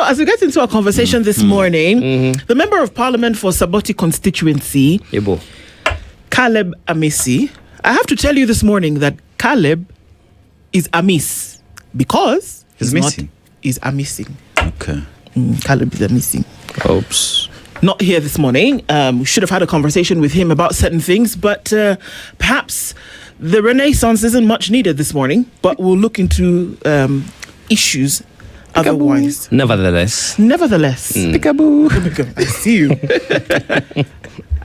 as we get into our conversation this morning, the Member of Parliament for Saboti constituency, Caleb Amisi, I have to tell you this morning that Caleb is amiss because he's missing. Is amissing. Okay. Caleb is amissing. Oops. Not here this morning. We should have had a conversation with him about certain things, but perhaps the renaissance isn't much needed this morning, but we'll look into issues otherwise. Nevertheless. Peekaboo. I see you.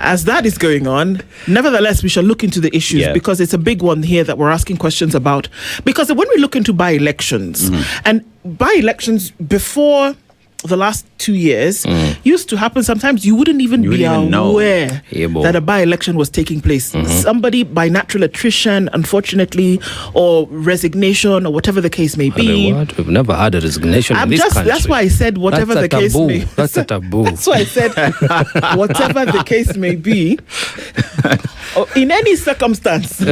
As that is going on, nevertheless, we shall look into the issues because it's a big one here that we're asking questions about. Because when we look into by-elections, and by-elections before the last 2 years used to happen. Sometimes you wouldn't even be aware that a by-election was taking place. Somebody by natural attrition, unfortunately, or resignation, or whatever the case may be. We've never had a resignation in this country. That's why I said whatever the case may be. That's a taboo. That's why I said whatever the case may be, or in any circumstance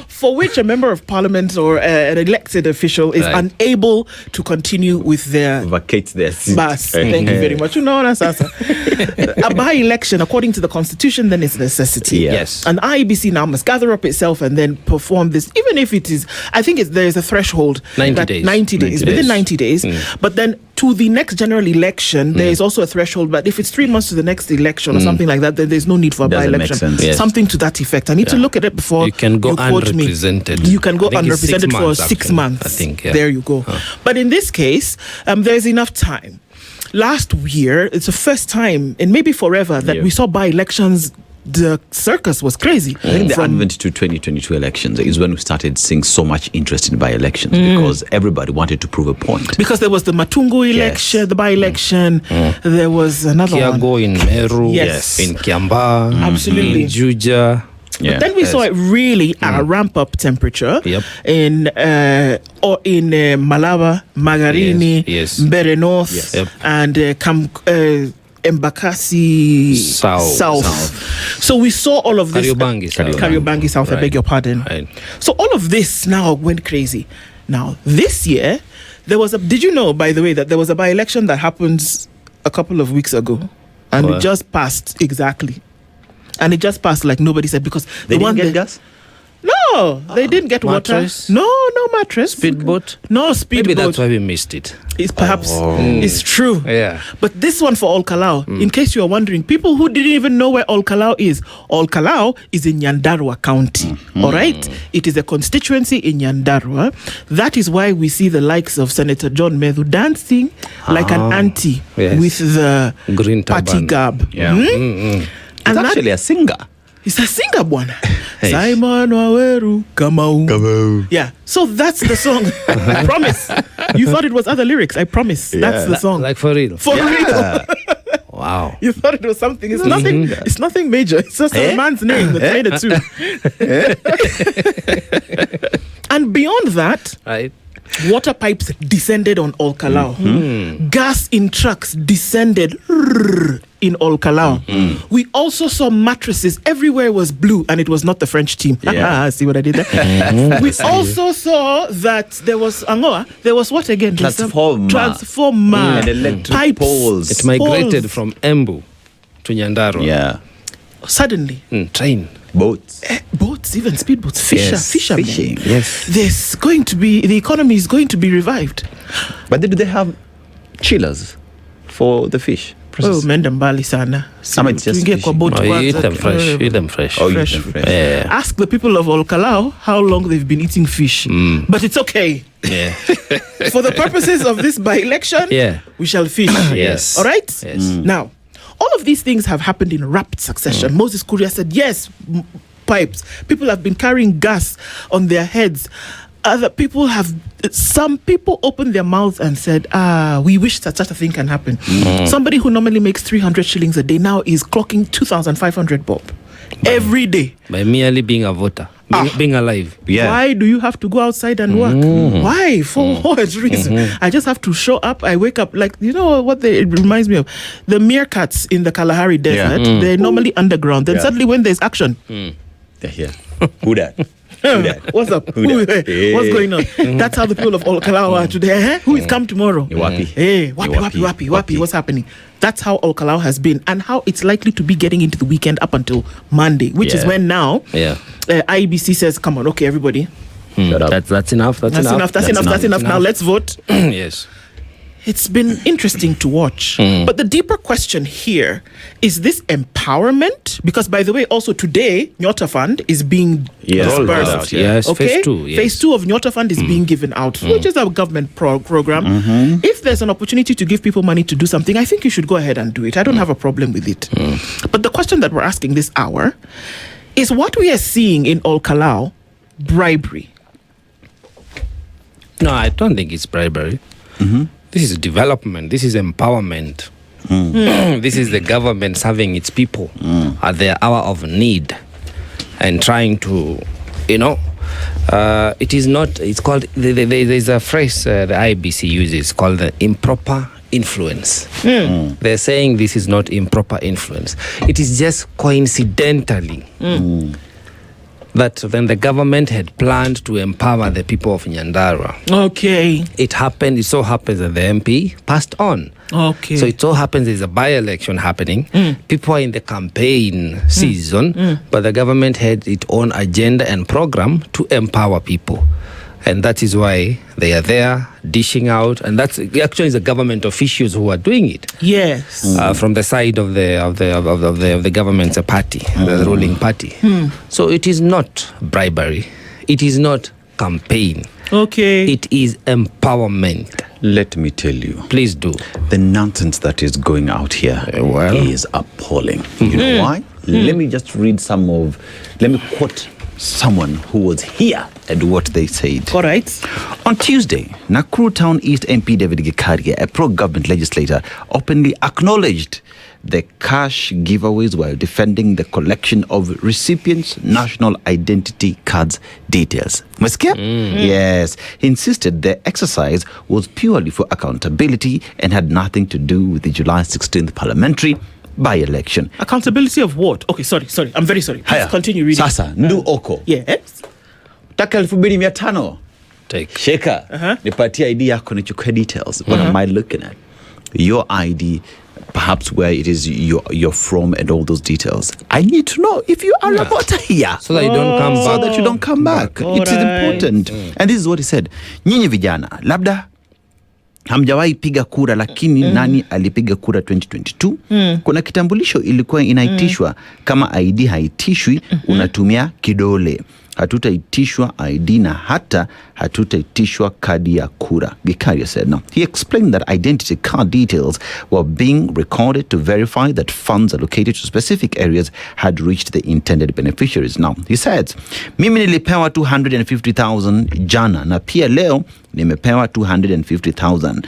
for which a member of parliament or an elected official is unable to continue with their vacate their seat. Thank you very much. You know, a by-election, according to the constitution, then it's a necessity. Yes. And IEBC now must gather up itself and then perform this, even if it is, I think there's a threshold. 90 days. 90 days. Within 90 days. But then to the next general election, there is also a threshold. But if it's 3 months to the next election or something like that, then there's no need for a by-election. Yes. Something to that effect. I need to look at it before you can go unrepresented. You can go unrepresented for 6 months. I think. There you go. But in this case, there's enough time. Last year, it's the first time, and maybe forever, that we saw by-elections. The circus was crazy. I think the advent to 2022 elections is when we started seeing so much interest in by-elections because everybody wanted to prove a point. Because there was the Matungu election, the by-election, there was another Kiago one. In Meru, in Kiamba, absolutely. In Juja. But then we saw it really at a ramp-up temperature in Malaba, Magarini, Mbeere North, and Embakasi South. So we saw all of this. Kariobangi South, I beg your pardon. Right. So all of this now went crazy. Now, this year, there was did you know, by the way, that there was a by-election that happened a couple of weeks ago? And it just passed, exactly. And it just passed like nobody said, because they didn't get gas? No, they didn't get mattress? Water. No mattress. Speedboat? No speedboat. Maybe that's why we missed it. It's perhaps it's true. Yeah. But this one for Ol Kalou, in case you are wondering, people who didn't even know where Ol Kalou is is in Nyandarua County. All right? It is a constituency in Nyandarua. That is why we see the likes of Senator John Medhu dancing like an auntie with the green party garb. Yeah. And it's actually a singer. He's a singer, bwana. Simon Waweru Kamau. Yeah. So that's the song. I promise. You thought it was other lyrics. I promise. That's the song. Like for real. For real. Wow. You thought it was something. It's nothing. It's nothing major. It's just a man's name that's made it too. And beyond that, water pipes descended on Ol Kalou. Gas in trucks descended in Ol Kalou. We also saw mattresses. Everywhere was blue, and it was not the French team. See what I did there? We also saw that there was There was what again? Transformer. And electric pipes. poles. It migrated from Embu to Nyandarua. Yeah. Suddenly. Train. Boats. Boats, even speedboats. Fishermen. Fishing. Yes. There's going to be, the economy is going to be revived. But do they have chillers for the fish? Oh, mendambali sana. It's just eat them fresh. Eat them fresh. Fresh. Yeah. Ask the people of Ol Kalou how long they've been eating fish. But it's okay. Yeah. For the purposes of this by-election, we shall fish. Yes. All right? Yes. Now, all of these things have happened in rapid succession. Moses Kuria said, yes, pipes. People have been carrying gas on their heads. Some people opened their mouths and said, we wish that such a thing can happen. Somebody who normally makes 300 shillings a day now is clocking 2,500 bob every day. By merely being a voter. Being alive. Yeah. Why do you have to go outside and work? Why? For what reason? I just have to show up. I wake up like, you know what it reminds me of? The meerkats in the Kalahari Desert. They're normally underground. Then suddenly when there's action, they're here. Who that? What's up? What's going on? That's how the people of Ol Kalou are today. Who is come tomorrow? Hey, wapi, what's happening? That's how Ol Kalou has been, and how it's likely to be getting into the weekend up until Monday, which is when now IEBC says, come on, okay, everybody. Shut up. That's enough. That's enough. Now let's vote. Yes. It's been interesting to watch. But the deeper question here is this empowerment? Because, by the way, also today, Nyota Fund is being dispersed. Yes, okay? phase 2. Yes. Phase 2 of Nyota Fund is being given out, which is a government program. If there's an opportunity to give people money to do something, I think you should go ahead and do it. I don't have a problem with it. But the question that we're asking this hour is what we are seeing in Ol Kalou, bribery. No, I don't think it's bribery. This is development. This is empowerment. This is the government serving its people at their hour of need and trying to, it is not, it's called, there's a phrase the IBC uses called the improper influence. They're saying this is not improper influence. It is just coincidentally that then the government had planned to empower the people of Nyandarua. Okay. It so happens that the MP passed on. Okay. So it so happens there's a by-election happening. People are in the campaign season, but the government had its own agenda and program to empower people. And that is why they are there dishing out, and that's actually the government officials who are doing it. Yes, from the side of the government's party, the ruling party. So it is not bribery. It is not campaign. Okay, it is empowerment. Let me tell you. Please do. The nonsense that is going out here is appalling. You know why? Let me just read let me quote someone who was here and what they said. All right. On Tuesday, Nakuru Town East MP David Gikaria, a pro-government legislator, openly acknowledged the cash giveaways while defending the collection of recipients' national identity cards details. Yes. He insisted the exercise was purely for accountability and had nothing to do with the July 16th parliamentary by-election. Accountability of what? Okay, sorry. I'm very sorry. Please continue reading. Sasa, ndu oko. Yes. Taka 2,500. Take. Sheka. Nipatia ID yako nichukue details. What am I looking at? Your ID, perhaps where it is you're from and all those details. I need to know if you are a voter here. So that you don't come back. So that you don't come back. It is important. And this is what he said. Nyinyi vijana, labda hamjawahi piga kura lakini nani alipiga kura 2022? Kuna kitambulisho ilikuwa inaitishwa kama ID haitishwi unatumia kidole. Hatutaitishwa ID na hata hatutaitishwa kadi ya kura, Gikaria said. Now, he explained that identity card details were being recorded to verify that funds allocated to specific areas had reached the intended beneficiaries. Now, he said, mimi nilipewa 250,000 jana na pia leo nimepewa 250,000.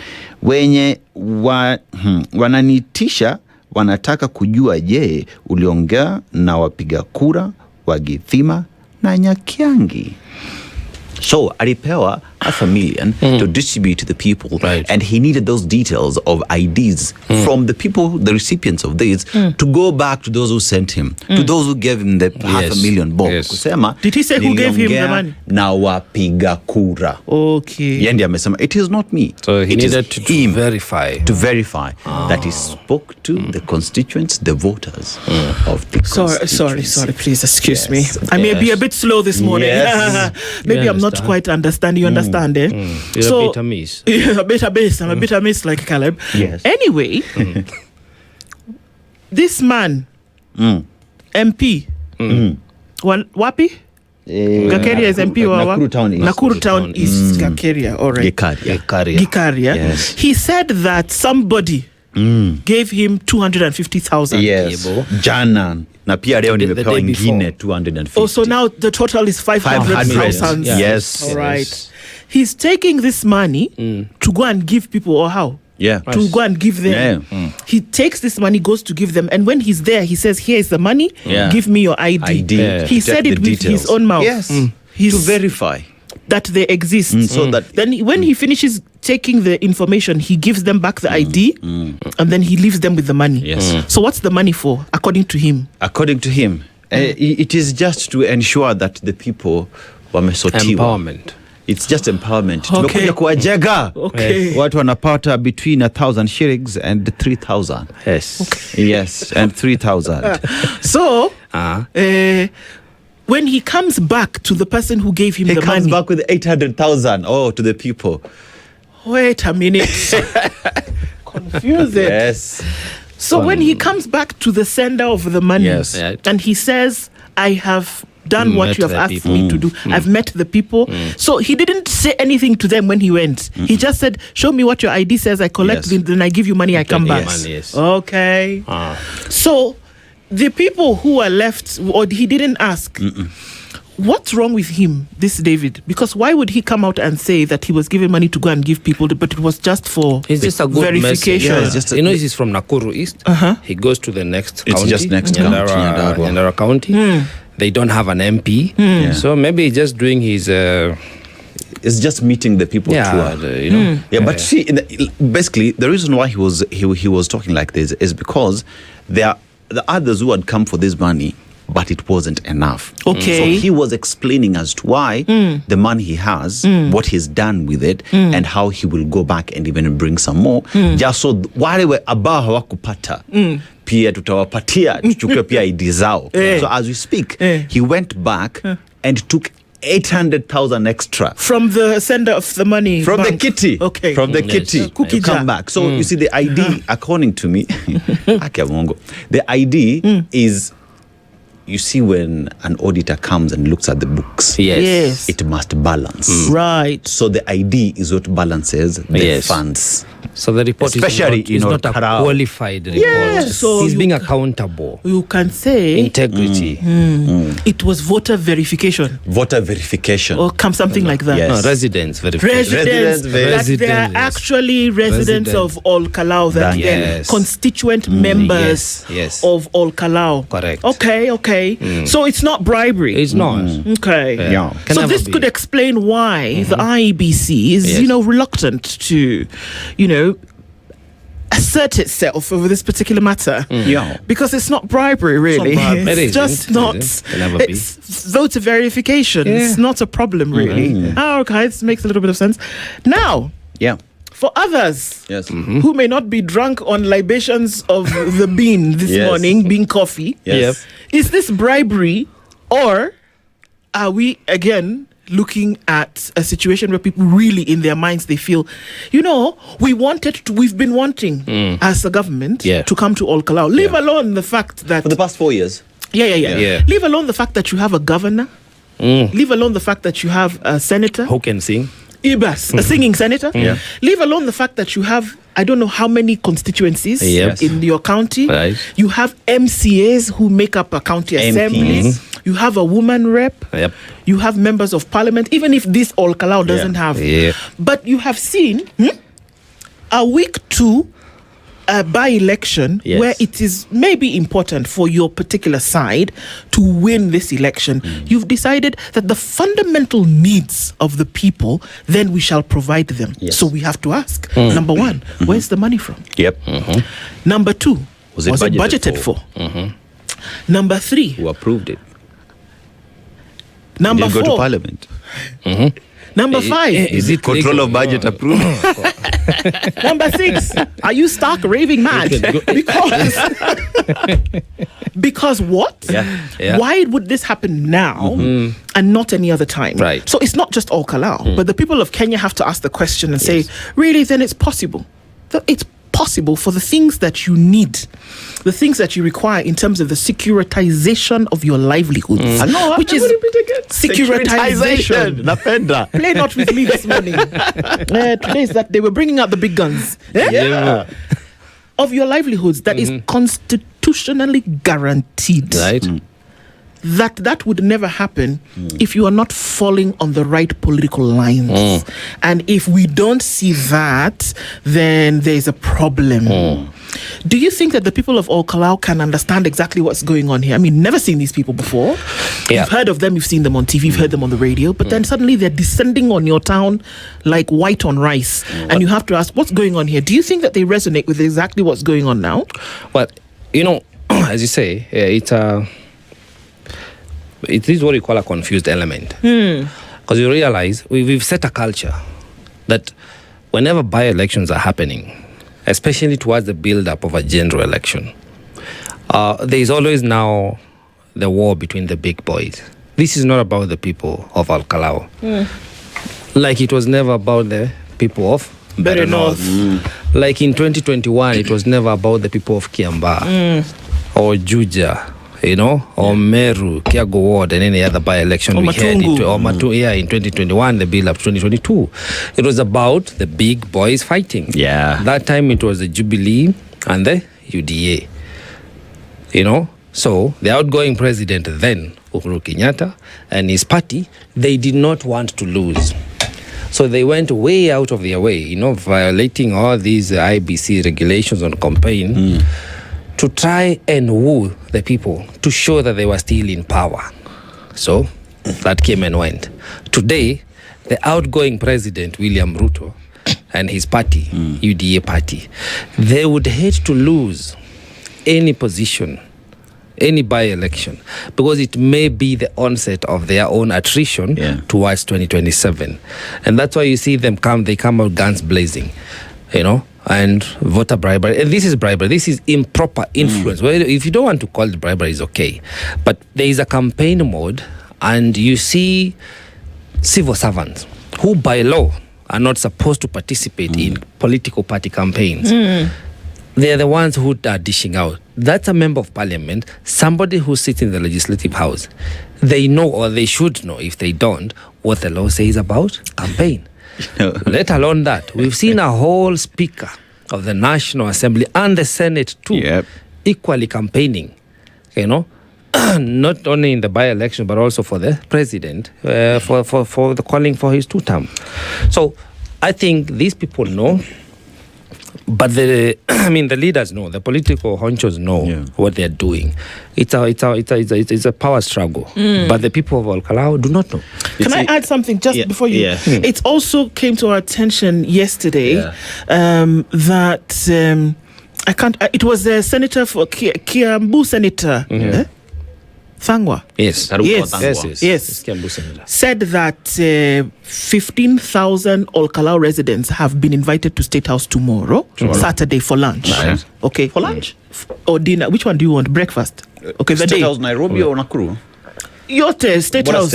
Wenye wananitisha wanataka kujua je, uliongea na wapiga kura wa Githima na Nyakiangi. So alipewa $500,000 to distribute to the people, and he needed those details of IDs from the people, the recipients of these, to go back to those who sent him, to those who gave him the $500,000 bob. Kusema, did he say who gave him the money? Na wapiga kura. Okay. Yendi amesema, it is not me. So he needed to verify. To verify that he spoke to the constituents, the voters of the constituency. Sorry, please excuse me. I may be a bit slow this morning. Maybe I'm not quite understanding. You understand, eh? You're a bit amiss. A bit amiss. I'm a bit amiss like Caleb. Yes. Anyway, this man, MP, Wapi? Gakaria is MP or Nakuru Town East. Nakuru Town East, Gakaria, all right. Gikaria. Yes. He said that somebody gave him 250,000. Yes. Jana. Na pia leo nimepewa ingine 250. Oh, so now the total is 500,000. Yes. All right. Yes. He's taking this money to go and give people, or how? Yeah. To go and give them. Yeah. He takes this money, goes to give them, and when he's there, he says, here is the money, give me your ID. Yeah. He said it with his own mouth. Yes. To verify that they exist. So that then when he finishes taking the information, he gives them back the ID, and then he leaves them with the money. Yes. So what's the money for, according to him? According to him, it is just to ensure that the people wamesotiwa. Empowerment. It's just empowerment. Okay. Tumekuja kuwajenga. Okay. Watu wanapata between 1,000 shillings and 3,000. Yes. Yes, and 3,000. So, Uh-huh. when he comes back to the person who gave him He the comes money, back with 800,000. Oh, to the people. wait a minute. Confusing. Yes. So when he comes back to the sender of the money, Yes. Right. and he says, I have done what Met you have the asked people. me to do. I've met the people. So he didn't say anything to them when he went. He just said, show me what your ID says. I collect Yes. it, then I give you money, I come back. Yes. Money, yes. Okay. So the people who are left, or he didn't ask, what's wrong with him, this David? Because why would he come out and say that he was giving money to go and give people, but it was just for It's just a good verification? message. Yeah, it's just a- you know, he's from Nakuru East. He goes to the next It's county. just next county, Nyandarua. Nyandarua County. They don't have an MP. Yeah. So maybe he's just doing his... It's just meeting the people toward. you know. Yeah, but see, basically, the reason why he was talking like this is because there are the others who had come for this money, but it wasn't enough. Okay. So he was explaining as to why the money he has, what he's done with it, and how he will go back and even bring some more. Just so wale ambao hawakupata pia tutawapatia tuchukue pia ID zao. So as we speak, he went back and took 800,000 extra From the sender of the money. from the bank. kitty. Okay. From the Yes. kitty. Cookie jar. Come back. So you see, the ID, according to me, the ID is, you see, when an auditor comes and looks at the books, Yes. it must balance. Right. So the ID is what balances the Yes. funds. So the report Especially, is not a Karao. qualified report. Yes, so he's you being ca- accountable. You can say Integrity. it was voter verification Voter verification. or something like that. Yes. No, residence verification. Residents, that they are Residents. actually residents Residents. of Ol Kalou, that Yes. they're constituent members Yes. of Ol Kalou. Correct. Okay. So it's not bribery. It's not. Okay. Yeah. Can So never this be. could explain why the IEBC is, Yes. reluctant to, assert itself over this particular matter. Yeah. Because it's not bribery, really. bribery. It It's isn't. just It not. isn't. Can never be. It's voter verification. It's not a problem, really. Oh, okay. This makes a little bit of sense. Now, Yeah. for others Yes. who may not be drunk on libations of the bean this Yes. morning, bean coffee, Yes. is this bribery, or are we again looking at a situation where people really in their minds they feel, we've been wanting as a government Yeah. to come to Ol Kalou, leave alone the fact that For the past 4 years. Yeah. leave alone the fact that you have a governor, leave alone the fact that you have a senator, Who can sing? Ibas, a singing senator. Yeah. Leave alone the fact that you have, I don't know how many constituencies Yes. in your county. Right. You have MCAs who make up a county assembly. You have a woman rep. Yep. You have members of parliament, even if this Ol Kalou doesn't have. Yeah. But you have seen a week to a by-election Yes. where it is maybe important for your particular side to win this election. You've decided that the fundamental needs of the people, then we shall provide them. Yes. So we have to ask, number one, where's the money from? Yep. Number two, Was it budgeted for? Number three, Who approved it? number Did it go to four, parliament? number five, Is it Control legal? of budget approved? number six. Are you stark raving mad? Because what? Yeah. Why would this happen now and not any other time? Right. So it's not just Ol Kalou, but the people of Kenya have to ask the question and say, really, then it's possible. It's possible for the things that you need, the things that you require in terms of the securitization of your livelihoods, which is securitization. Napenda. Play not with me this morning. Today is that they were bringing out the big guns. Yeah. Of your livelihoods that is constitutionally guaranteed. Right. That would never happen if you are not falling on the right political lines. And if we don't see that, then there's a problem. Do you think that the people of Ol Kalou can understand exactly what's going on here? I mean, never seen these people before. Yeah. You've heard of them, you've seen them on TV, you've heard them on the radio, but then suddenly they're descending on your town like white on rice. And you have to ask, what's going on here? Do you think that they resonate with exactly what's going on now? Well, as you say, it's it is what you call a confused element. Because you realize we've set a culture that whenever by-elections are happening, especially towards the build-up of a general election, there is always now the war between the big boys. This is not about the people of Ol Kalou. Like it was never about the people of Mbeere North. Like in 2021, it was never about the people of Kiambaa or Juja, you know, or Meru, Kiago Ward, and any other by-election we had in 2021, the build-up 2022. It was about the big boys fighting. Yeah. That time it was the Jubilee and the UDA. You know, so the outgoing president then, Uhuru Kenyatta, and his party, they did not want to lose. So they went way out of their way, you know, violating all these IBC regulations on campaign to try and woo the people to show that they were still in power. So that came and went. Today, the outgoing president, William Ruto, and his party, UDA party, they would hate to lose any position, any by-election, because it may be the onset of their own attrition towards 2027. And that's why you see them they come out guns blazing, you know, and voter bribery. And this is bribery. This is improper influence. Well, if you don't want to call it bribery, it's okay. But there is a campaign mode, and you see civil servants who by law are not supposed to participate in political party campaigns. They're the ones who are dishing out. That's a member of parliament, somebody who sits in the legislative house. They know, or they should know, if they don't, what the law says about campaign. Let alone that. We've seen a whole speaker of the National Assembly and the Senate too, equally campaigning, you know, not only in the by-election, but also for the president, for the calling for his 2-term. So I think these people know. But the leaders know, the political honchos know what they're doing. It's a power struggle. But the people of Ol Kalou do not know. Can I add something just before you? It also came to our attention yesterday that it was the senator for Kiambu Senator. Thangwa. Yes. Said that 15,000 Ol Kalou residents have been invited to State House tomorrow. Saturday for lunch. Nice. Okay. For lunch? Or dinner. Which one do you want? Breakfast? Okay, the State day. House Nairobi or Nakuru? Yote, State House.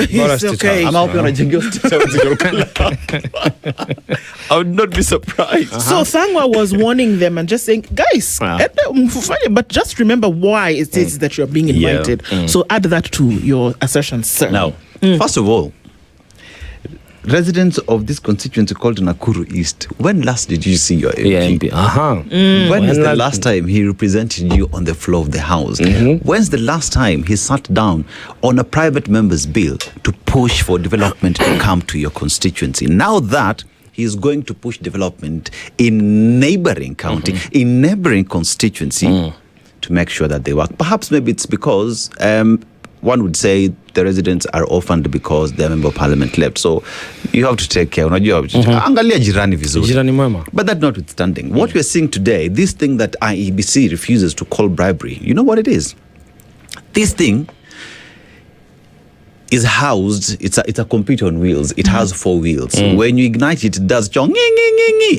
Yes, okay. I'm hoping I State House. I would not be surprised. So Thangwa was warning them and just saying, guys, but just remember why it is that you're being invited. So add that to your assertion, sir. Now, first of all, residents of this constituency called Nakuru East, when last did you see your MP? When is the last time he represented you on the floor of the House? When's the last time he sat down on a private member's bill to push for development to come to your constituency? Now that he is going to push development in neighboring county, in neighboring constituency, to make sure that they work. Perhaps maybe it's because one would say the residents are orphaned because their member of parliament left. So you have to take care. Angalia jirani vizuri. But that notwithstanding, what we're seeing today, this thing that IEBC refuses to call bribery, you know what it is? This thing is housed, it's a computer on wheels. It has 4 wheels. When you ignite it, it does chong,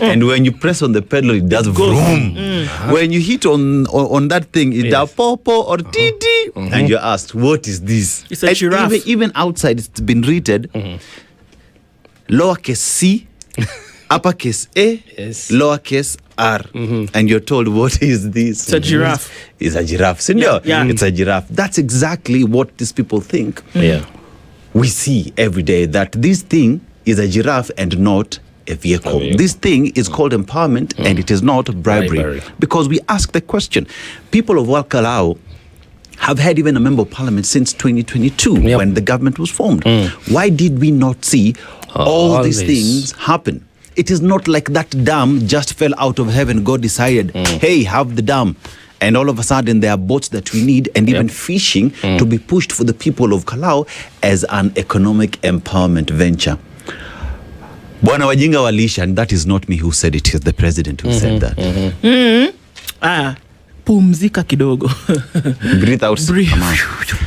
and when you press on the pedal, it does vroom. When you hit on that thing, it does popo or titi. And you're asked, what is this? It's a giraffe. Even outside, it's been rated lowercase c, uppercase a, lowercase r. And you're told, what is this? It's a giraffe. It's a giraffe. It's a giraffe. That's exactly what these people think. We see every day that this thing is a giraffe and not a vehicle. This thing is called empowerment and it is not bribery. Because we ask the question, people of Ol Kalou have had even a member of parliament since 2022 when the government was formed. Why did we not see all these things happen? It is not like that dam just fell out of heaven. God decided, hey, have the dam. And all of a sudden there are boats that we need and even fishing to be pushed for the people of Kalou as an economic empowerment venture. Bwana wajinga walisha, and that is not me who said it, it's the president who said that. pumzika kidogo. Breathe out. Breathe.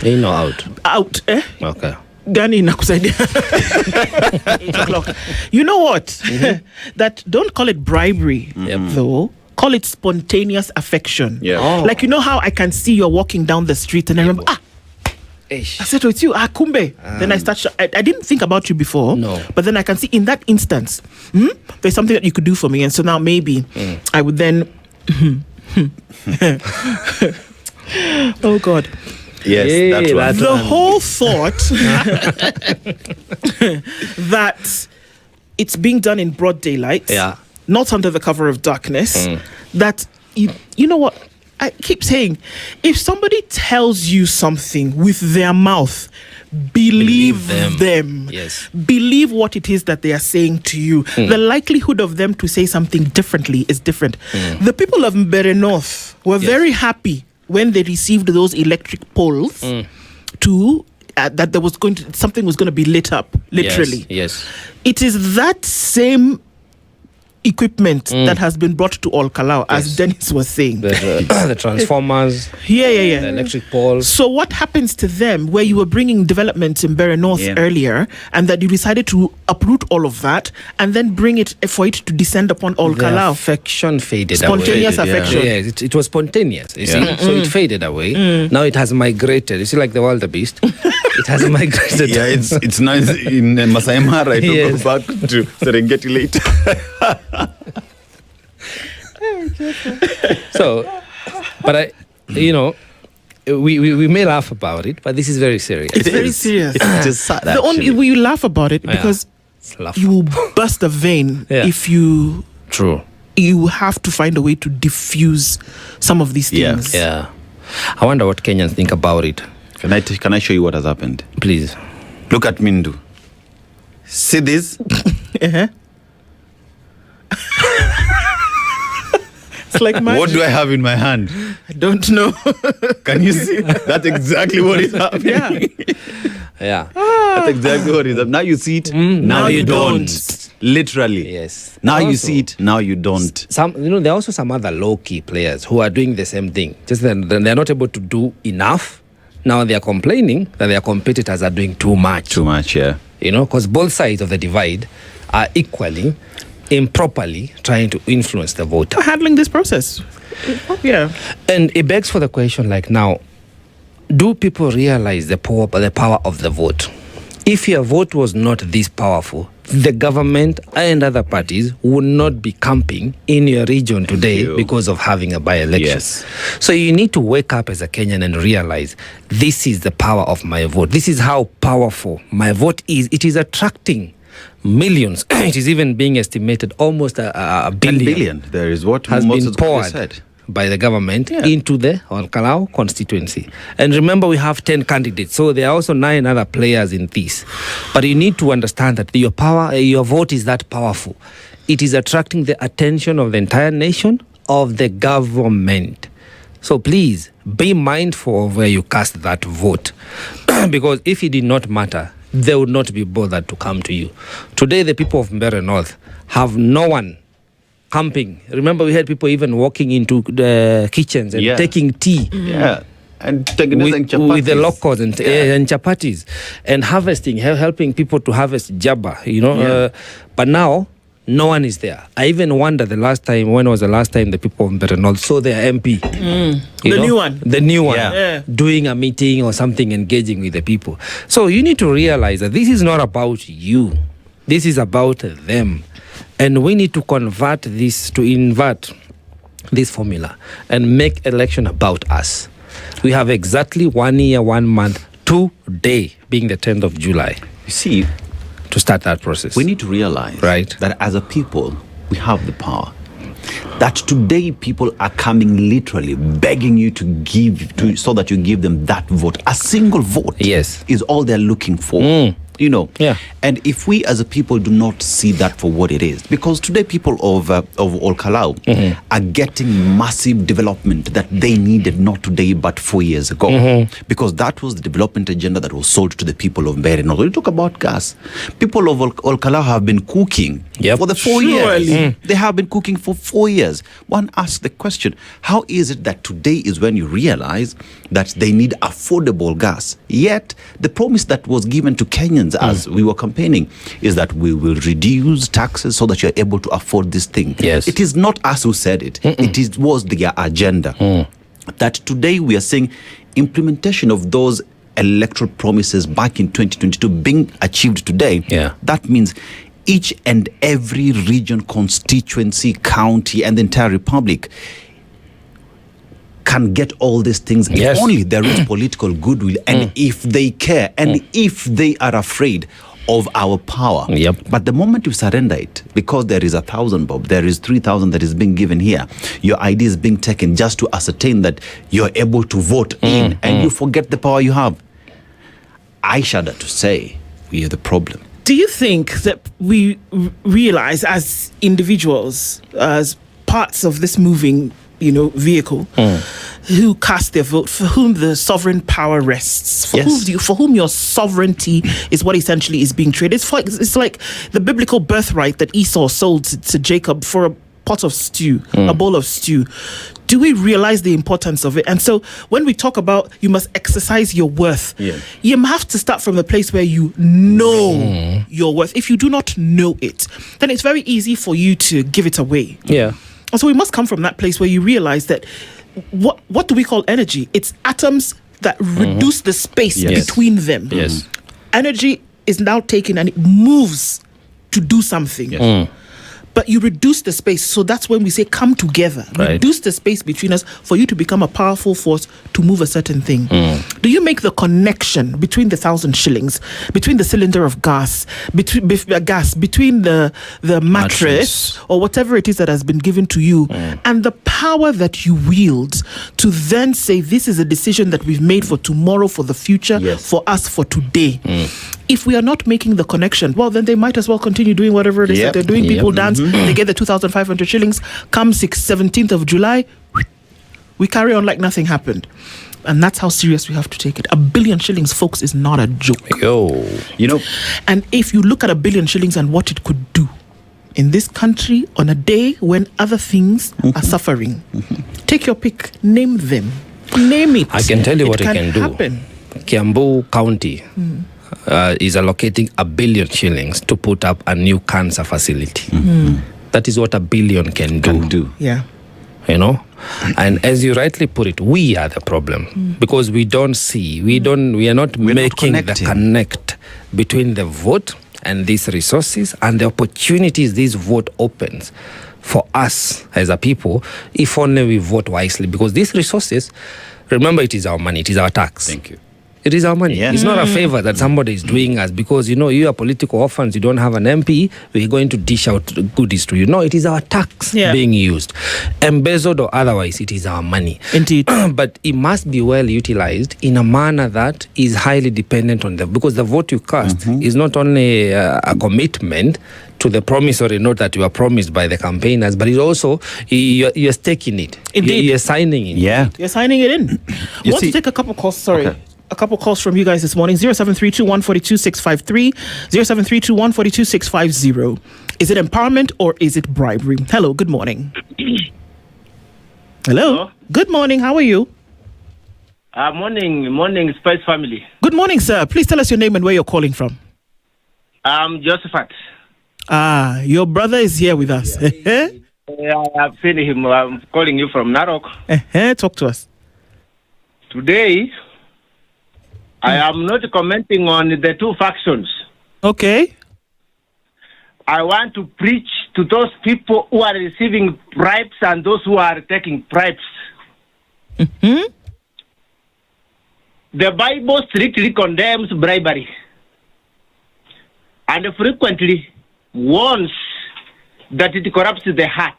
In or out? Out, Okay. Gani inakusaidia. 8 o'clock. You know what? That don't call it bribery, though. Call it spontaneous affection. Yeah. Oh. Like, you know how I can see you're walking down the street and I remember, I said to it's you, kumbe. Then I start, I didn't think about you before. No. But then I can see in that instance, there's something that you could do for me. And so now maybe I would then, oh God. Yes, that's right. The whole thought that it's being done in broad daylight, not under the cover of darkness, that, you know what, I keep saying, if somebody tells you something with their mouth, believe them. Yes. Believe what it is that they are saying to you. The likelihood of them to say something differently is different. The people of Mbeere North were very happy when they received those electric poles to that there was something was going to be lit up, literally. Yes. It is that same equipment that has been brought to Ol Kalou, as Dennis was saying. The transformers. Yeah. The electric poles. So what happens to them where you were bringing development in Mbeere North earlier, and that you decided to uproot all of that and then bring it for it to descend upon Ol The Kalou? affection faded Spontaneous away. affection. Yes, it was spontaneous. You see, so it faded away. Now it has migrated. You see, like the wildebeest, it has migrated. Yeah, it's nice in Masai Mara to go back to Serengeti later. So, but we may laugh about it, but this is very serious. It's very serious. It's just sad. The only we laugh about it because Laugh. you will burst a vein if you have to find a way to diffuse some of these things. Yeah. I wonder what Kenyans think about it. Can I show you what has happened? Please. Look at Mindu. See this? It's like magic. What do I have in my hand? I don't know. Can you see? That's exactly what is happening. Yeah. That's exactly what is happening. Now you see it. Now you don't. Literally. Yes. Now you Also, see it. Now you don't. There are also some other low-key players who are doing the same thing. Just that they're not able to do enough. Now they are complaining that their competitors are doing too much. Too much, yeah. Because both sides of the divide are equally, improperly trying to influence the voter. Handling this process. Yeah. And it begs for the question, like, now, do people realize the power of the vote? If your vote was not this powerful, the government and other parties would not be camping in your region today because of having a by-election. Yes. So you need to wake up as a Kenyan and realize this is the power of my vote. This is how powerful my vote is. It is attracting millions. It is even being estimated almost a billion. There is what has Moses been poured said by the government into the Ol Kalou constituency. And remember, we have 10 candidates, so there are also 9 other players in this. But you need to understand that your vote is that powerful. It is attracting the attention of the entire nation, of the government. So please, be mindful of where you cast that vote. Because if it did not matter, they would not be bothered to come to you. Today, the people of Mbeere North have no one camping. Remember, we had people even walking into the kitchens and taking tea. Yeah. And with the locals and chapatis and harvesting, helping people to harvest jaba, but now no one is there. I even wonder when was the last time the people of Mbeere North saw their MP? The new one doing a meeting or something, engaging with the people. So you need to realize that this is not about you. This is about them. And we need to invert this formula and make election about us. We have exactly 1 year, 1 month, today being the 10th of July. You see, to start that process. We need to realize that as a people, we have the power. That today people are coming literally begging you so that you give them that vote. A single vote is all they're looking for. You know, Yeah. and if we as a people do not see that for what it is, because today people of Ol Kalou are getting massive development that they needed not today but 4 years ago, because that was the development agenda that was sold to the people of Mbeere North. When you talk about gas, people of Ol Kalou have been cooking for the 4 years. They have been cooking for 4 years. One asks the question, how is it that today is when you realize that they need affordable gas? Yet the promise that was given to Kenyans as we were campaigning is that we will reduce taxes so that you're able to afford this thing. Yes. It is not us who said it. It was their agenda. That today we are seeing implementation of those electoral promises back in 2022 being achieved today. Yeah. That means each and every region, constituency, county, and the entire republic can get all these things if only there is political goodwill and if they care and if they are afraid of our power. But the moment you surrender it, because there is 1,000 bob, there is 3,000 that is being given here, your ID is being taken just to ascertain that you're able to vote in, and you forget the power you have. I shudder to say we are the problem. Do you think that we realize as individuals, as parts of this moving vehicle, who cast their vote, for whom the sovereign power rests, for whom your sovereignty is what essentially is being traded? It's like the biblical birthright that Esau sold to Jacob for a pot of stew, a bowl of stew. Do we realize the importance of it? And so when we talk about you must exercise your worth, you have to start from the place where you know your worth. If you do not know it, then it's very easy for you to give it away. And so we must come from that place where you realize that what do we call energy? It's atoms that reduce the space between them. Energy is now taken and it moves to do something. But you reduce the space. So that's when we say come together. Reduce the space between us for you to become a powerful force to move a certain thing. Do you make the connection between the 1,000 shillings, between the cylinder of gas, between the mattress or whatever it is that has been given to you, and the power that you wield to then say this is a decision that we've made for tomorrow, for the future, for us, for today? If we are not making the connection, well, then they might as well continue doing whatever it is that they're doing. People dance, they get the 2,500 shillings. Come 17th of July, we carry on like nothing happened. And that's how serious we have to take it. 1 billion shillings, folks, is not a joke. And if you look at 1 billion shillings and what it could do in this country on a day when other things are suffering, take your pick, name them, name it. I can tell you what it can happen. Do. Kiambu County is allocating 1 billion shillings to put up a new cancer facility. That is what 1 billion can do. And as you rightly put it, we are the problem because we don't see, we are not making the connect between the vote and these resources and the opportunities this vote opens for us as a people, if only we vote wisely. Because these resources, remember, it is our money, it is our tax. Thank you. It is our money. It's not a favor that somebody is doing us because, you are political orphans, you don't have an MP, we're going to dish out goodies to you. No, it is our tax being used. Embezzled or otherwise, it is our money. Indeed. But it must be well utilized in a manner that is highly dependent on them. Because the vote you cast is not only a commitment to the promissory note that you are promised by the campaigners, but it's also, you're staking it. Indeed. You're signing it. You're signing it in. I want to take a couple calls, a couple calls from you guys this morning. 0732142653, 0732142650. Is it empowerment or is it bribery? Hello, good morning. Hello. Good morning, how are you? Morning, Spice family. Good morning, sir. Please tell us your name and where you're calling from. Josephat. Your brother is here with us. I've seen him. I'm calling you from Narok. Talk to us. Today, I am not commenting on the two factions. Okay. I want to preach to those people who are receiving bribes and those who are taking bribes. The Bible strictly condemns bribery and frequently warns that it corrupts the heart,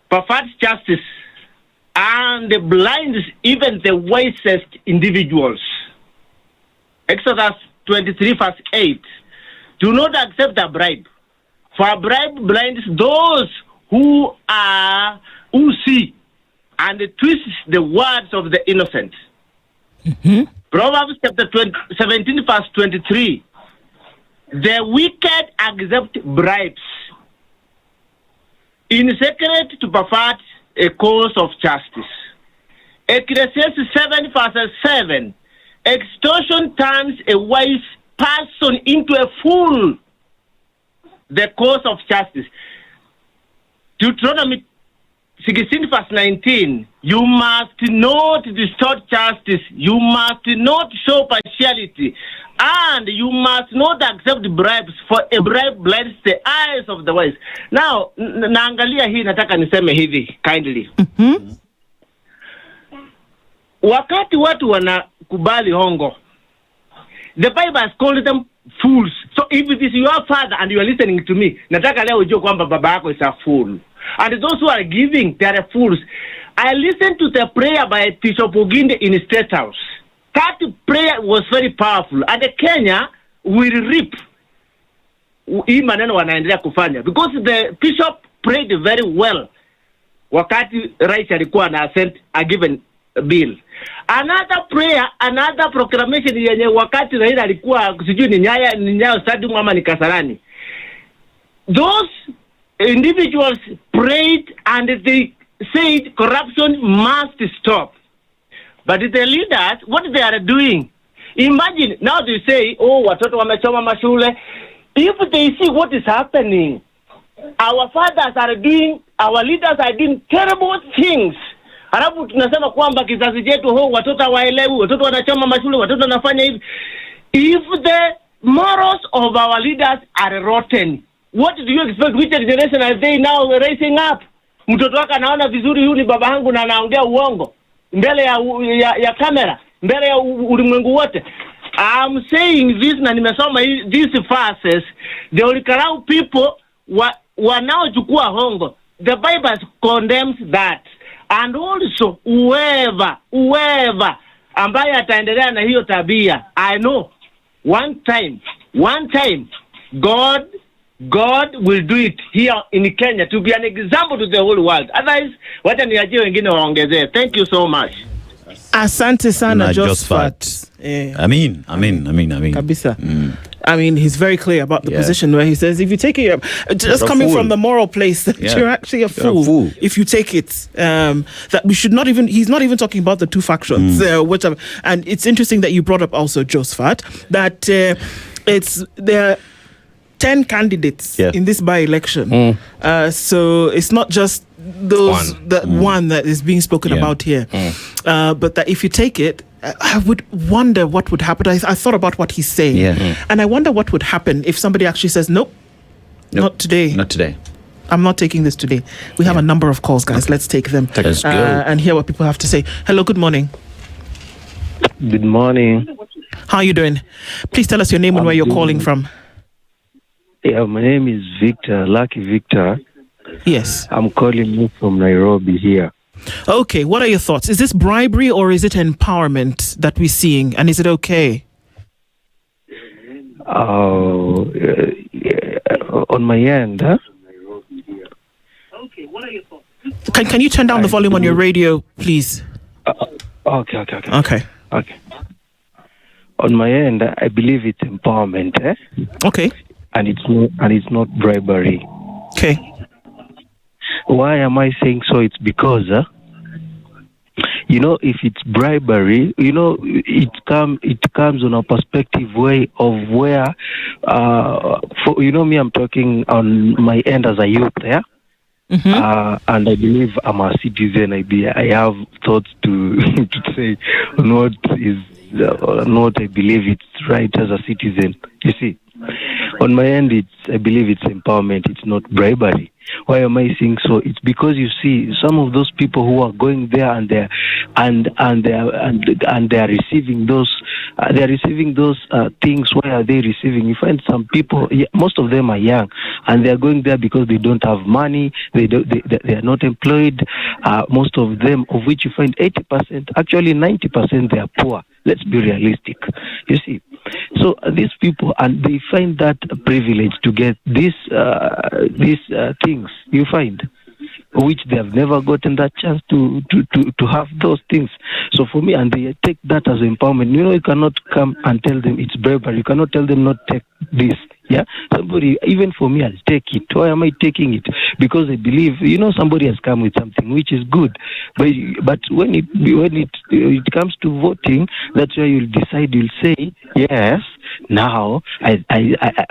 perverts justice, and blinds even the wisest individuals. Exodus 23 verse 8. Do not accept a bribe, for a bribe blinds those who see and twists the words of the innocent. Mm-hmm. Proverbs chapter 17 verse 23. The wicked accept bribes in secret to pervert a cause of justice. Ecclesiastes 7 verse 7. Extortion turns a wise person into a fool. The cause of justice. Deuteronomy 16 verse 19. You must not distort justice. You must not show partiality. And you must not accept bribes, for a bribe blinds the eyes of the wise. Now, naangalia hii nataka niseme hivi kindly. Mm-hmm. Wakati watu wanakubali hongo, the Bible has called them fools. So if it is your father and you are listening to me, nataka leo ujue kwamba baba yako is a fool. And those who are giving, they are fools. I listened to the prayer by Bishop Oginde in State House. That prayer was very powerful. And Kenya will reap hii maneno wanaendelea kufanya. Because the bishop prayed very well wakati rais alikuwa na sent a given bill. Another prayer, another proclamation yenye wakati Raila alikuwa sijui ni Nyayo Stadium ama ni Kasarani. Those individuals prayed and they said corruption must stop. But the leaders, what they are doing, imagine, now they say, oh, watoto wamechoma mashule. If they see what is happening, our fathers are doing, our leaders are doing terrible things. Halafu tunasema kwamba kizazi chetu watoto hawaelewi, watoto wanachoma mashule, watoto wanafanya hivi. If the morals of our leaders are rotten, what do you expect? Which generation are they now raising up? Mtoto wake anaona vizuri huyu ni baba yangu na anaongea uongo mbele ya kamera, mbele ya ulimwengu wote. I'm saying this na nimesoma these verses. The Ol Kalou people wanaochukua hongo. The Bible condemns that. And also whoever ambaye ataendelea na hiyo tabia, I know one time God will do it here in Kenya to be an example to the whole world. Otherwise, wacha niachie wengine waongezee. Thank you so much. Asante sana Josephat. Amin. Kabisa. I mean, he's very clear about the position where he says, if you take it, just coming from the moral place, that you're actually a fool if you take it. That we should not even, he's not even talking about the two factions. Whatever. And it's interesting that you brought up also, Josephat, that there are 10 candidates in this by-election. So it's not just those one that is being spoken about here. But that if you take it, I would wonder what would happen. I thought about what he's saying. And I wonder what would happen if somebody actually says, nope, not today. Not today. I'm not taking this today. We have a number of calls, guys. Let's take them. Let's go. And hear what people have to say. Hello, good morning. Good morning. How are you doing? Please tell us your name and where you're calling from. Yeah, my name is Victor, Lucky Victor. Yes. I'm calling you from Nairobi here. Okay, what are your thoughts? Is this bribery or is it empowerment that we're seeing? And is it okay? On my end, huh? Okay, what are your thoughts? Can you turn down the volume on your radio, please? Okay. On my end, I believe it's empowerment, Okay. And it's not bribery. Okay. Why am I saying so? It's because, if it's bribery, it comes on a perspective way of where, me, I'm talking on my end as a youth, yeah? And I believe I'm a citizen. I have thoughts to say what I believe it's right as a citizen. You see, on my end, I believe it's empowerment. It's not bribery. Why am I saying so? It's because you see some of those people who are going there and they're receiving those things. Why are they receiving? You find some people, most of them are young, and they're going there because they don't have money. They are not employed. Most of them, of which you find 80%, actually 90%, they are poor. Let's be realistic. You see, So these people, and they find that a privilege to get these things, you find, which they have never gotten that chance to have those things. So for me, and they take that as empowerment. You cannot come and tell them it's bribery. You cannot tell them not take this. Yeah, somebody, even for me, I'll take it. Why am I taking it? Because I believe, somebody has come with something which is good. But when it comes to voting, that's where you'll decide. You'll say, yes, now I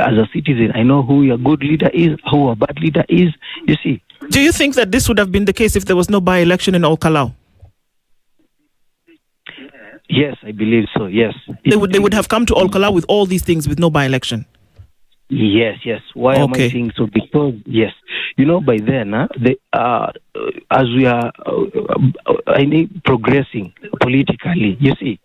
as a citizen, I know who a good leader is, who a bad leader is. You see. Do you think that this would have been the case if there was no by-election in Ol Kalou? Yes, I believe so. Yes, they would have come to Ol Kalou with all these things with no by-election. Yes. Why am I saying so? Because yes, by then, as we are, progressing politically, you see,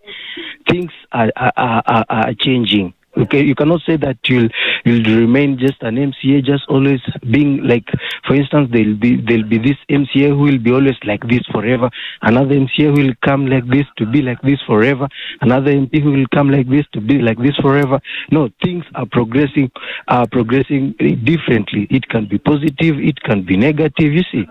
things are changing. Okay, you cannot say that you'll remain just an MCA, just always being like, for instance, there'll be this MCA who will be always like this forever, another MCA who will come like this to be like this forever, another MP who will come like this to be like this forever. No, things are progressing differently. It can be positive, it can be negative, you see.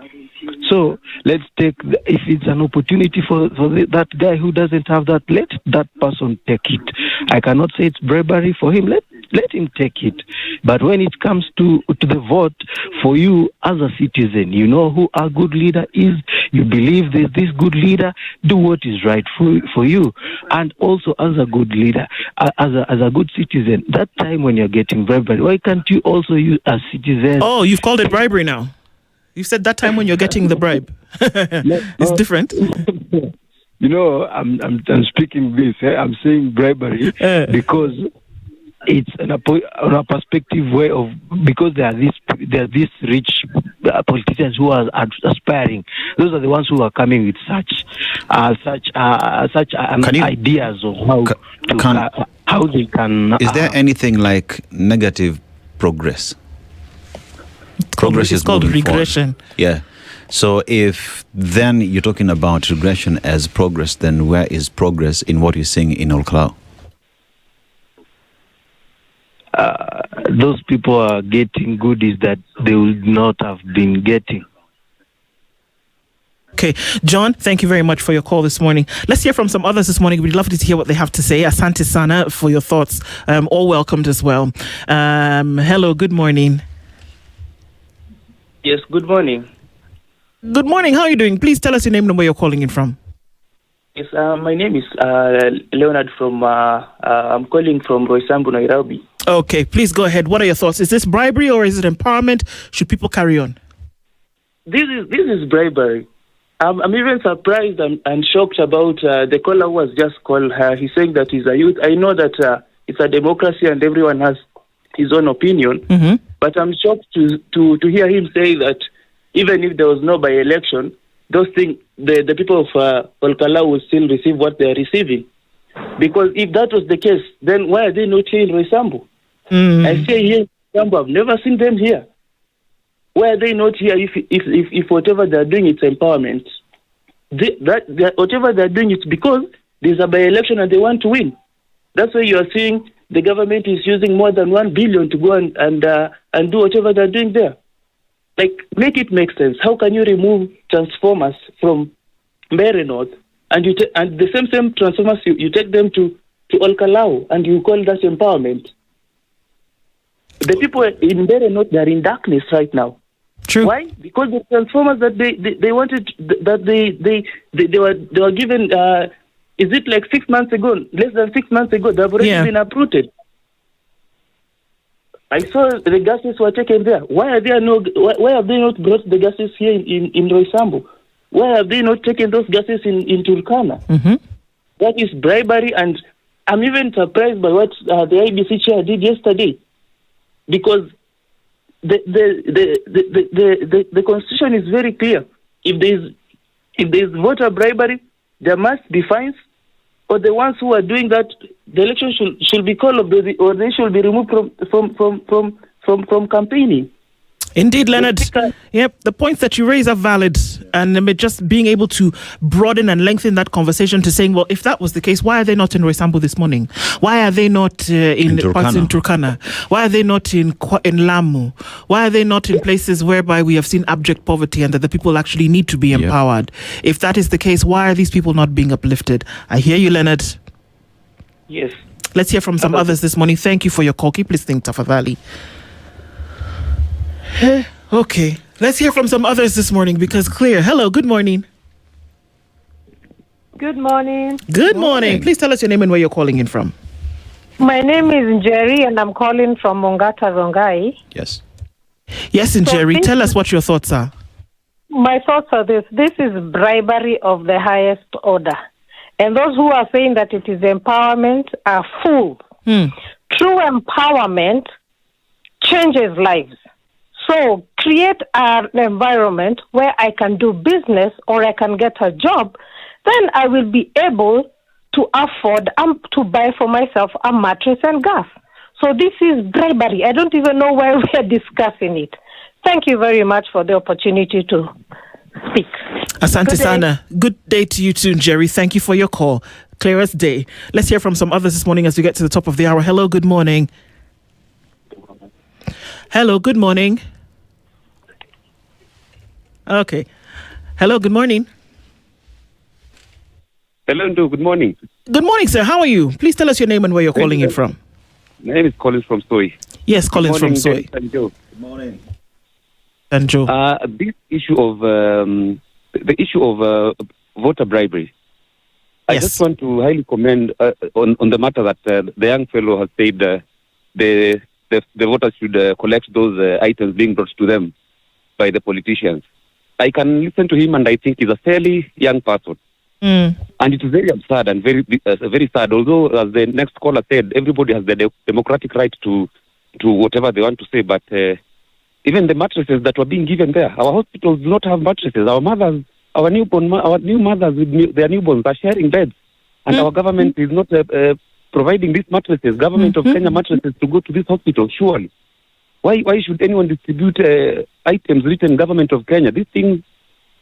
So let's take, if it's an opportunity for that guy who doesn't have that, let that person take it. I cannot say it's bribery for him. Let him take it. But when it comes to the vote, for you as a citizen, you know who a good leader is. You believe there's this good leader. Do what is right for you. And also as a good leader, as a good citizen, that time when you're getting bribery, why can't you also use as citizens? Oh, you've called it bribery now. You said that time when you're getting the bribe. It's different. I'm speaking this. I'm saying bribery because it's on a perspective way of, because there are these rich politicians who are aspiring. Those are the ones who are coming with such ideas of how they can. Is there anything like negative progress? Progress is called regression. Forward. Yeah. So if then you're talking about regression as progress, then where is progress in what you're seeing in Ol Kalou? Those people are getting goodies that they would not have been getting. Okay, John, thank you very much for your call this morning. Let's hear from some others this morning. We'd love to hear what they have to say. Asante Sana for your thoughts. All welcomed as well. Hello, good morning. Yes, good morning. Good morning. How are you doing? Please tell us your name and where you're calling in from. Yes, my name is Leonard from, I'm calling from Roysambu, Nairobi. Okay, please go ahead. What are your thoughts? Is this bribery or is it empowerment? Should people carry on? This is bribery. I'm even surprised and shocked about the caller who was just called her. He's saying that he's a youth. I know that it's a democracy and everyone has his own opinion. Mm-hmm. But I'm shocked to hear him say that even if there was no by-election, those things, the people of Ol Kalou will still receive what they are receiving. Because if that was the case, then why are they not here in Roysambu? I say here in Roysambu, I've never seen them here. Why are they not here if whatever they're doing is empowerment? Whatever they're doing is because there's a by-election and they want to win. That's why you are seeing the government is using more than 1 billion to go and do whatever they're doing there. Like, make it make sense. How can you remove transformers from Mbeere North and and the same transformers you take them to Ol Kalou and you call that empowerment? The people in Mbeere North, they're in darkness right now. True. Why? Because the transformers that they wanted, that they were given. Is it like 6 months ago? Less than 6 months ago, they've already been uprooted. I saw the gases were taken there. Why have they not brought the gases here in Roysambu? Why have they not taken those gases in Turkana? Mm-hmm. That is bribery, and I'm even surprised by what the IBC chair did yesterday, because the constitution is very clear. If there's voter bribery, there must be fines, or the ones who are doing that, the election should be called, or they should be removed from campaigning. Indeed, Leonard. Yep, the points that you raise are valid, and just being able to broaden and lengthen that conversation to saying, well, if that was the case, why are they not in Roysambu this morning? Why are they not in parts in Turkana? Why are they not in Lamu? Why are they not in places whereby we have seen abject poverty and that the people actually need to be empowered? If that is the case, why are these people not being uplifted? I hear you, Leonard. Yes. Let's hear from some others this morning. Thank you for your call. Keep listening, Tafadhali. Okay, let's hear from some others this morning because Clear. Hello, good morning. Good morning. Good morning. Please tell us your name and where you're calling in from. My name is Jerry and I'm calling from Mongata, Rongai. Yes. Yes, and Jerry, tell us what your thoughts are. My thoughts are this. This is bribery of the highest order. And those who are saying that it is empowerment are fools. True empowerment changes lives. So create an environment where I can do business or I can get a job, then I will be able to afford to buy for myself a mattress and gas. So this is bribery. I don't even know why we are discussing it. Thank you very much for the opportunity to speak. Asante Sana. Good day to you too, Jerry. Thank you for your call. Clear as day. Let's hear from some others this morning as we get to the top of the hour. Hello, good morning. Hello, good morning. Okay. Hello, good morning. Hello, good morning. Good morning, sir. How are you? Please tell us your name and where you're calling in from. My name is Collins from Soy. Yes, Collins from Soy. Good morning. And Joe. This issue of the issue of voter bribery. I just want to highly commend on the matter that the young fellow has said the voters should collect those items being brought to them by the politicians. I can listen to him, and I think he's a fairly young person. And it is very absurd and very sad. Although, as the next caller said, everybody has the democratic right to whatever they want to say. But even the mattresses that were being given there, our hospitals do not have mattresses. Our mothers, our new mothers with their newborns are sharing beds, and our government is not providing these mattresses. Government of Kenya mattresses to go to these hospitals. Surely, why should anyone distribute items written Government of Kenya? These things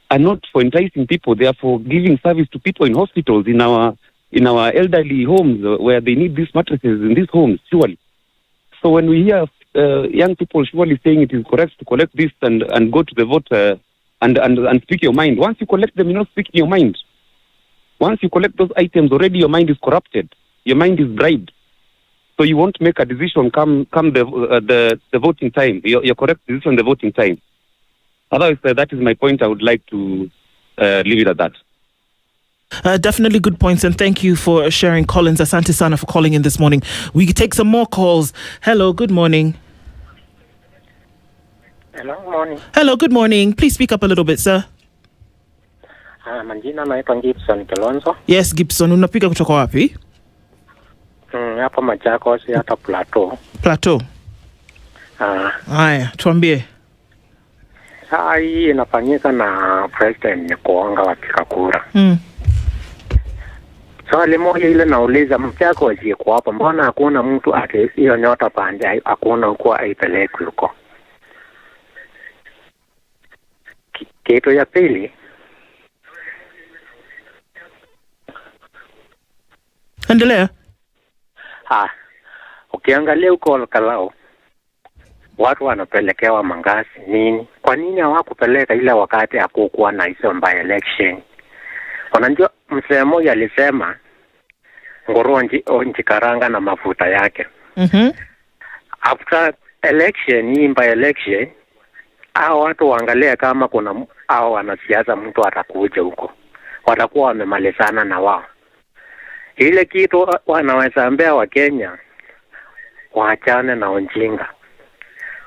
are not for enticing people. They are for giving service to people in hospitals, in our elderly homes where they need these mattresses in these homes, surely. So when we hear young people surely saying it is correct to collect this and go to the vote and speak your mind, once you collect them, you're not speaking your mind. Once you collect those items, already your mind is corrupted. Your mind is bribed. So you won't make a decision come the voting time. Your correct decision the voting time. Otherwise, that is my point. I would like to leave it at that. Definitely good points, and thank you for sharing, Collins. Asante Sana for calling in this morning. We take some more calls. Hello, good morning. Hello, morning. Hello, good morning. Please speak up a little bit, sir. Majina naitwa Gibson Kilonzo. Yes, Gibson. Unapiga kutoka wapi? Hapa Machakos, hata Plateau. Plateau. Haya, tuambie. Hii inafanyika na president ni kuonga wapiga kura. Swali moja ile nauliza, Machakos iko hapa, mbona hakuna mtu ati hiyo nyota pande hakuna huko aipeleke huko? Kitu ya pili, endelea. Ukiangalia huko Ol Kalou, watu wanapelekewa mangasi nini? Kwa nini hawakupeleka ile wakati hakukuwa na hizo by election? Unajua msemo mmoja alisema ngoronji karanga na mafuta yake. After election, hii by election, hao watu waangalia kama kuna hao wanasiasa mtu atakuja huko, watakuwa wamemalizana na wao. Ile kitu wanaweza ambia wa Kenya waachane na ujinga.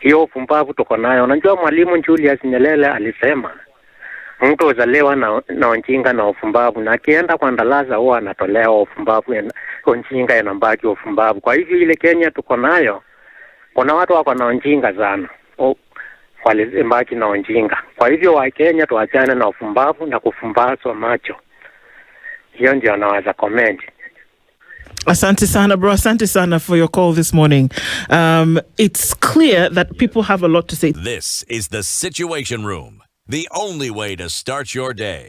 Hiyo ufumbavu tuko nayo. Unajua Mwalimu Julius Nyerere alisema mtu uzalewa na ujinga na ufumbavu, na akienda kwa ndalaza huwa anatolewa ufumbavu, ujinga inabaki ufumbavu. Kwa hivyo ile Kenya tuko nayo, kuna watu wako na ujinga sana, walizibaki na ujinga. Kwa hivyo wa Kenya tuachane na ufumbavu na kufumbazwa macho. Hiyo ndio naweza comment. Asante sana, bro. Asante sana for your call this morning. It's clear that people have a lot to say. This is the Situation Room, the only way to start your day.